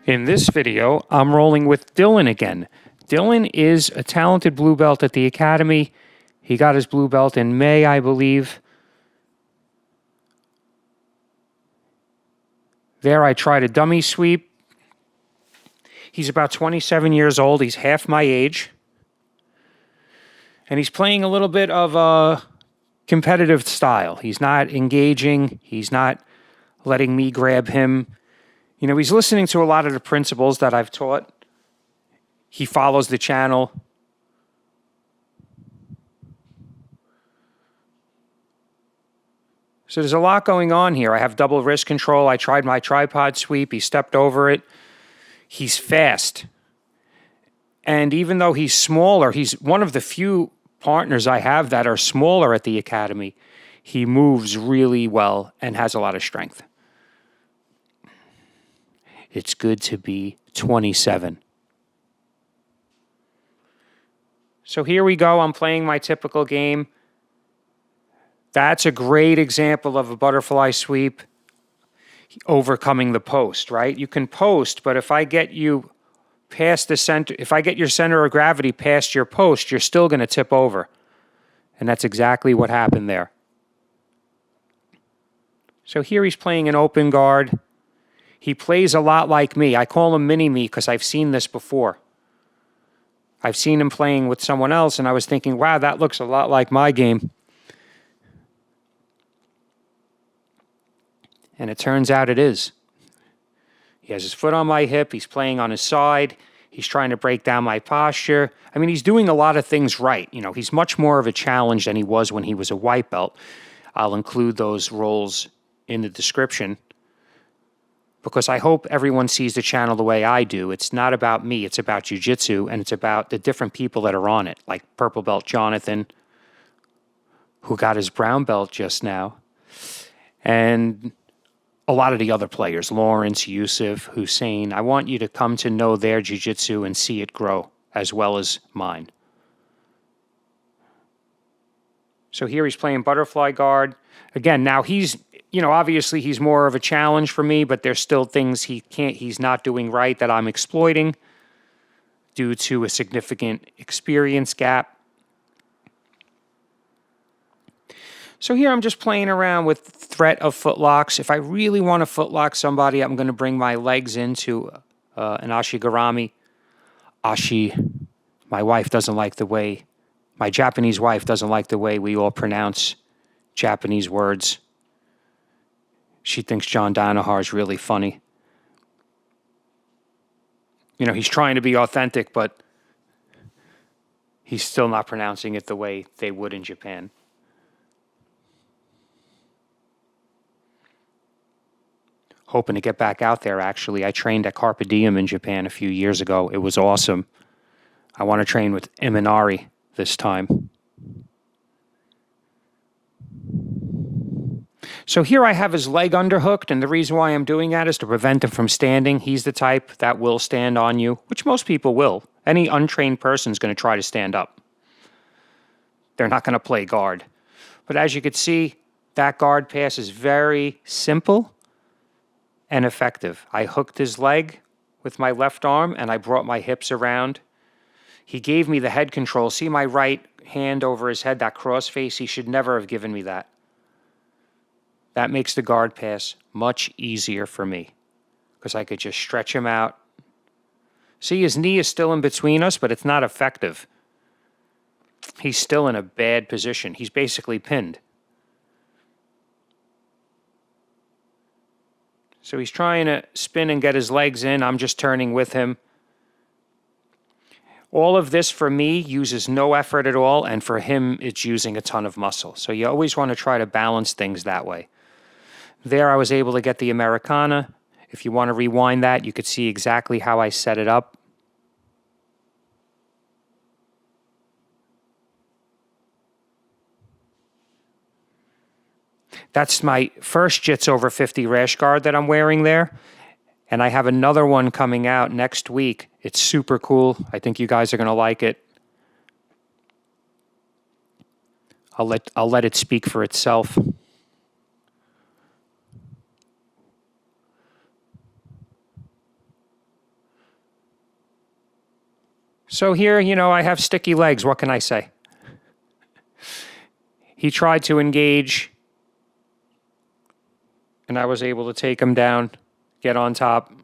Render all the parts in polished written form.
In this video, I'm rolling with Dylan again. Dylan is a talented blue belt at the Academy. He got his blue belt in May, I believe. There I tried a dummy sweep. He's about 27 years old. He's half my age. And he's playing a little bit of a competitive style. He's not engaging. He's not letting me grab him. You know, he's listening to a lot of the principles that I've taught. He follows the channel. So there's a lot going on here. I have double wrist control. I tried my tripod sweep. He stepped over it. He's fast. And even though he's smaller, he's one of the few partners I have that are smaller at the Academy. He moves really well and has a lot of strength. It's good to be 27. So here we go. I'm playing my typical game. That's a great example of a butterfly sweep overcoming the post, right? You can post, but if I get you past the center, if I get your center of gravity past your post, you're still going to tip over. And that's exactly what happened there. So here he's playing an open guard. He plays a lot like me. I call him mini-me because I've seen this before. I've seen him playing with someone else, and I was thinking, wow, that looks a lot like my game. And it turns out it is. He has his foot on my hip. He's playing on his side. He's trying to break down my posture. I mean, he's doing a lot of things right. You know, he's much more of a challenge than he was when he was a white belt. I'll include those roles in the description because I hope everyone sees the channel the way I do. It's not about me. It's about jiu-jitsu, and it's about the different people that are on it, like purple belt Jonathan, who got his brown belt just now, and a lot of the other players, Lawrence, Yusuf, Hussein. I want you to come to know their jiu-jitsu and see it grow as well as mine. So here he's playing butterfly guard. Again, now he's, you know, obviously he's more of a challenge for me, but there's still things he's not doing right that I'm exploiting due to a significant experience gap. So here I'm just playing around with threat of footlocks. If I really want to footlock somebody, I'm going to bring my legs into an ashigarami. My wife doesn't like the way, my Japanese wife doesn't like the way we all pronounce Japanese words. She thinks John Danaher is really funny. You know, he's trying to be authentic, but he's still not pronouncing it the way they would in Japan. Hoping to get back out there, actually. I trained at Carpe Diem in Japan a few years ago. It was awesome. I want to train with Imanari this time. So here I have his leg underhooked, and the reason why I'm doing that is to prevent him from standing. He's the type that will stand on you, which most people will. Any untrained person is going to try to stand up. They're not going to play guard. But as you can see, that guard pass is very simple and effective. I hooked his leg with my left arm, and I brought my hips around. He gave me the head control. See my right hand over his head, that cross face? He should never have given me that. That makes the guard pass much easier for me because I could just stretch him out. See, his knee is still in between us, but it's not effective. He's still in a bad position. He's basically pinned. So he's trying to spin and get his legs in. I'm just turning with him. All of this for me uses no effort at all, and for him it's using a ton of muscle. So you always want to try to balance things that way. There I was able to get the Americana. If you want to rewind that, you could see exactly how I set it up. That's my first Jits over 50 rash guard that I'm wearing there. And I have another one coming out next week. It's super cool. I think you guys are going to like it. I'll let it speak for itself. So here, I have sticky legs. What can I say? He tried to engage, and I was able to take him down, get on top.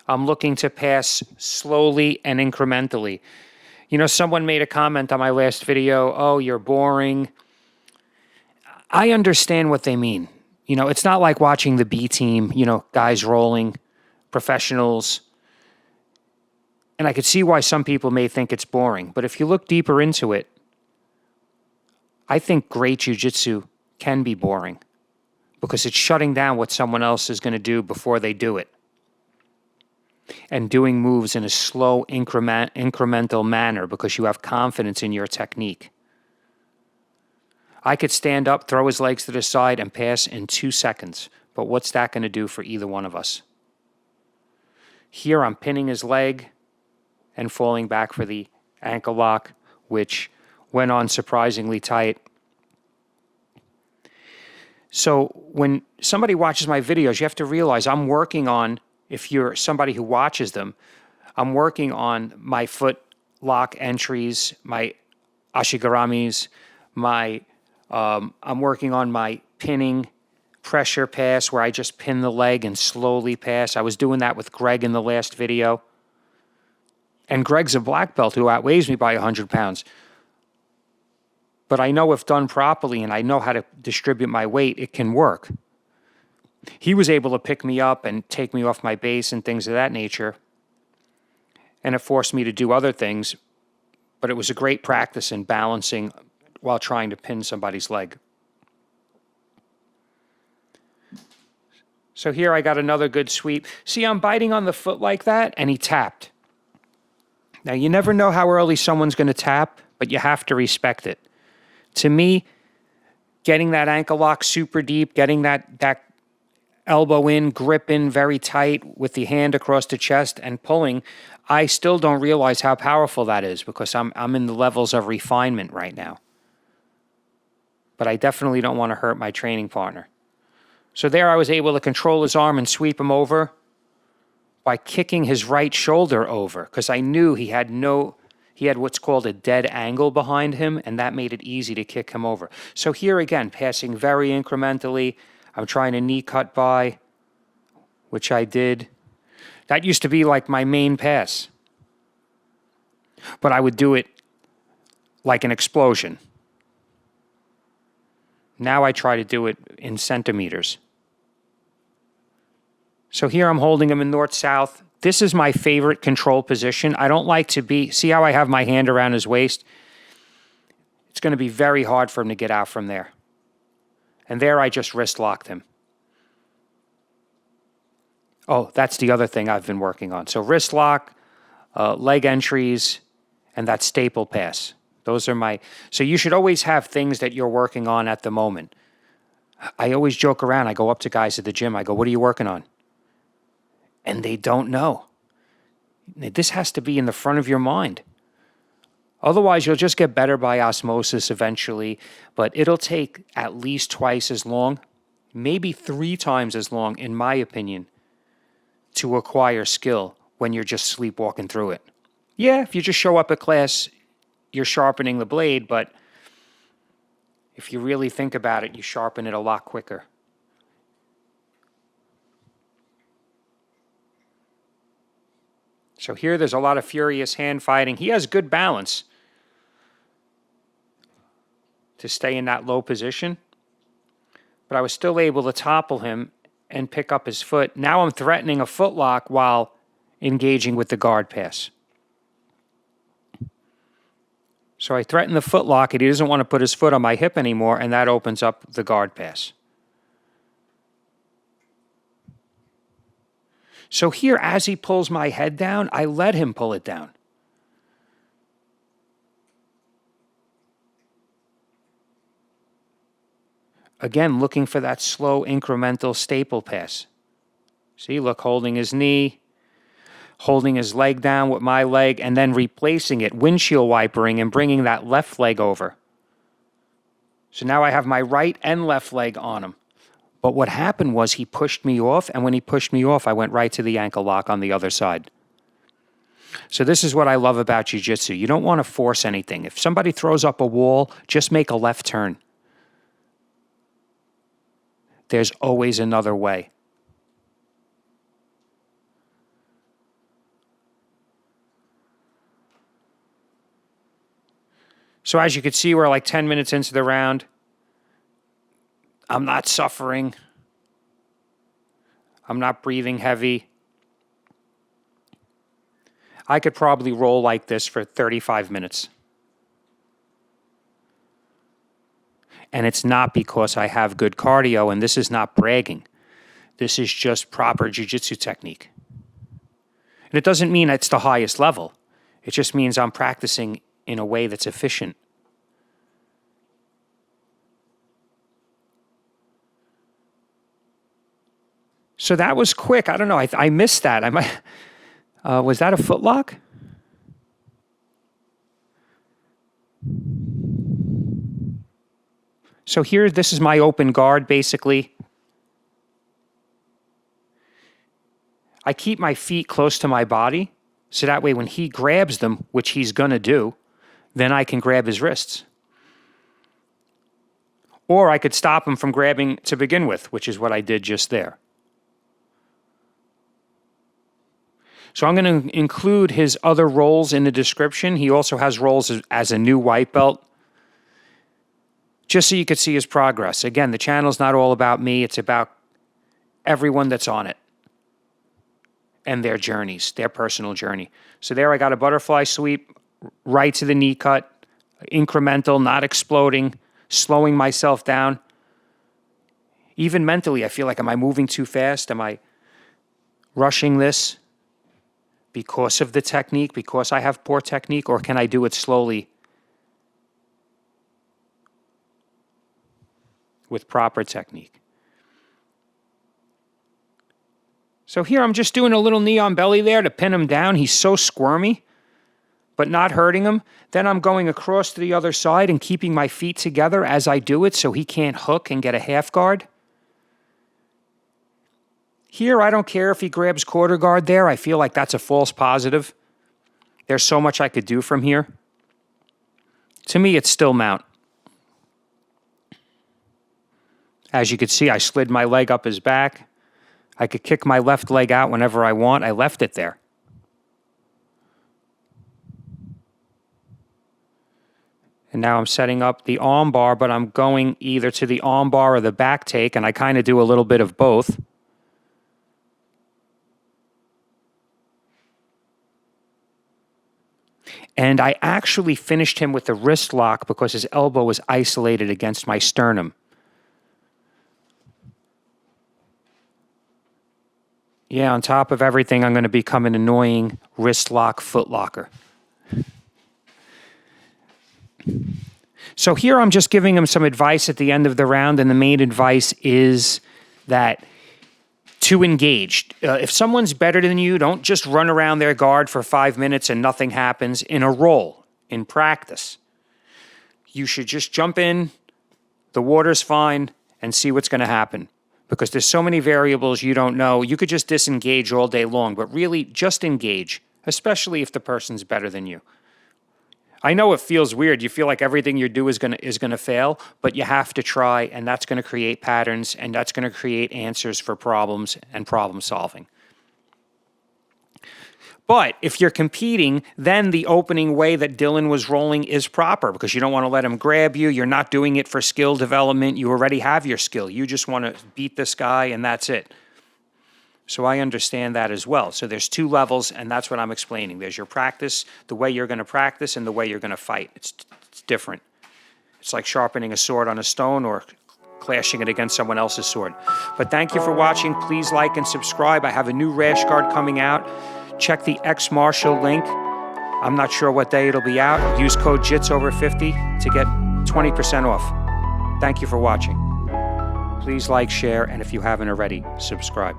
I'm looking to pass slowly and incrementally. Someone made a comment on my last video, oh, you're boring. I understand what they mean. It's not like watching the B team, guys rolling, professionals. And I could see why some people may think it's boring. But if you look deeper into it, I think great jiu-jitsu can be boring because it's shutting down what someone else is going to do before they do it and doing moves in a slow incremental manner because you have confidence in your technique. I could stand up, throw his legs to the side, and pass in 2 seconds. But what's that going to do for either one of us? Here I'm pinning his leg and falling back for the ankle lock, which went on surprisingly tight. So when somebody watches my videos, you have to realize I'm working on, if you're somebody who watches them, I'm working on my foot lock entries, my ashigaramis, I'm working on my pinning pressure pass where I just pin the leg and slowly pass. I was doing that with Greg in the last video. And Greg's a black belt who outweighs me by 100 pounds. But I know if done properly and I know how to distribute my weight, it can work. He was able to pick me up and take me off my base and things of that nature. And it forced me to do other things. But it was a great practice in balancing while trying to pin somebody's leg. So here I got another good sweep. See, I'm biting on the foot like that, and he tapped. Now, you never know how early someone's going to tap, but you have to respect it. To me, getting that ankle lock super deep, getting that elbow in, grip in very tight with the hand across the chest and pulling, I still don't realize how powerful that is because I'm in the levels of refinement right now. But I definitely don't want to hurt my training partner. So there I was able to control his arm and sweep him over by kicking his right shoulder over because I knew he had what's called a dead angle behind him, and that made it easy to kick him over. So here again, passing very incrementally. I'm trying to knee cut by, which I did. That used to be like my main pass. But I would do it like an explosion. Now I try to do it in centimeters. So here I'm holding him in north-south. This is my favorite control position. I don't like to see how I have my hand around his waist? It's going to be very hard for him to get out from there. And there I just wrist locked him. Oh, that's the other thing I've been working on. So wrist lock, leg entries, and that staple pass. Those are so you should always have things that you're working on at the moment. I always joke around. I go up to guys at the gym. I go, what are you working on? And they don't know. This has to be in the front of your mind. Otherwise, you'll just get better by osmosis eventually, but it'll take at least twice as long, maybe 3 times as long, in my opinion, to acquire skill when you're just sleepwalking through it. Yeah, if you just show up at class, you're sharpening the blade, but if you really think about it, you sharpen it a lot quicker. So here there's a lot of furious hand fighting. He has good balance to stay in that low position, but I was still able to topple him and pick up his foot. Now I'm threatening a foot lock while engaging with the guard pass. So I threaten the foot lock, and he doesn't want to put his foot on my hip anymore, and that opens up the guard pass. So here, as he pulls my head down, I let him pull it down. Again, looking for that slow incremental staple pass. See, look, holding his knee, holding his leg down with my leg, and then replacing it, windshield wipering, and bringing that left leg over. So now I have my right and left leg on him. But what happened was he pushed me off, and when he pushed me off, I went right to the ankle lock on the other side. So this is what I love about jiu-jitsu. You don't want to force anything. If somebody throws up a wall, just make a left turn. There's always another way. So as you can see, we're like 10 minutes into the round. I'm not suffering. I'm not breathing heavy. I could probably roll like this for 35 minutes. And it's not because I have good cardio, and this is not bragging. This is just proper jiu-jitsu technique. And it doesn't mean it's the highest level. It just means I'm practicing in a way that's efficient. So that was quick. I don't know. I missed that. I might. Was that a footlock? So here, this is my open guard, basically. I keep my feet close to my body, so that way when he grabs them, which he's going to do, then I can grab his wrists. Or I could stop him from grabbing to begin with, which is what I did just there. So I'm going to include his other roles in the description. He also has roles as a new white belt, just so you could see his progress. Again, the channel's not all about me. It's about everyone that's on it and their journeys, their personal journey. So there I got a butterfly sweep, right to the knee cut, incremental, not exploding, slowing myself down. Even mentally, I feel like, am I moving too fast? Am I rushing this? Because of the technique, because I have poor technique, or can I do it slowly with proper technique? So here I'm just doing a little knee on belly there to pin him down. He's so squirmy, but not hurting him. Then I'm going across to the other side and keeping my feet together as I do it so he can't hook and get a half guard. Here, I don't care if he grabs quarter guard there. I feel like that's a false positive. There's so much I could do from here. To me, it's still mount. As you can see, I slid my leg up his back. I could kick my left leg out whenever I want. I left it there. And now I'm setting up the arm bar, but I'm going either to the arm bar or the back take, and I kind of do a little bit of both. And I actually finished him with the wrist lock because his elbow was isolated against my sternum. Yeah, on top of everything, I'm going to become an annoying wrist lock foot locker. So here I'm just giving him some advice at the end of the round, and the main advice is that to engage. If someone's better than you, don't just run around their guard for 5 minutes and nothing happens. In a roll, in practice, you should just jump in, the water's fine, and see what's going to happen. Because there's so many variables you don't know. You could just disengage all day long, but really just engage, especially if the person's better than you. I know it feels weird. You feel like everything you do is gonna fail, but you have to try, and that's going to create patterns, and that's going to create answers for problems and problem solving. But if you're competing, then the opening way that Dylan was rolling is proper because you don't want to let him grab you. You're not doing it for skill development. You already have your skill. You just want to beat this guy, and that's it. So I understand that as well. So there's two levels, and that's what I'm explaining. There's your practice, the way you're going to practice, and the way you're going to fight. It's different. It's like sharpening a sword on a stone or clashing it against someone else's sword. But thank you for watching. Please like and subscribe. I have a new rash guard coming out. Check the X Marshall link. I'm not sure what day it'll be out. Use code JITS50 to get 20% off. Thank you for watching. Please like, share, and if you haven't already, subscribe.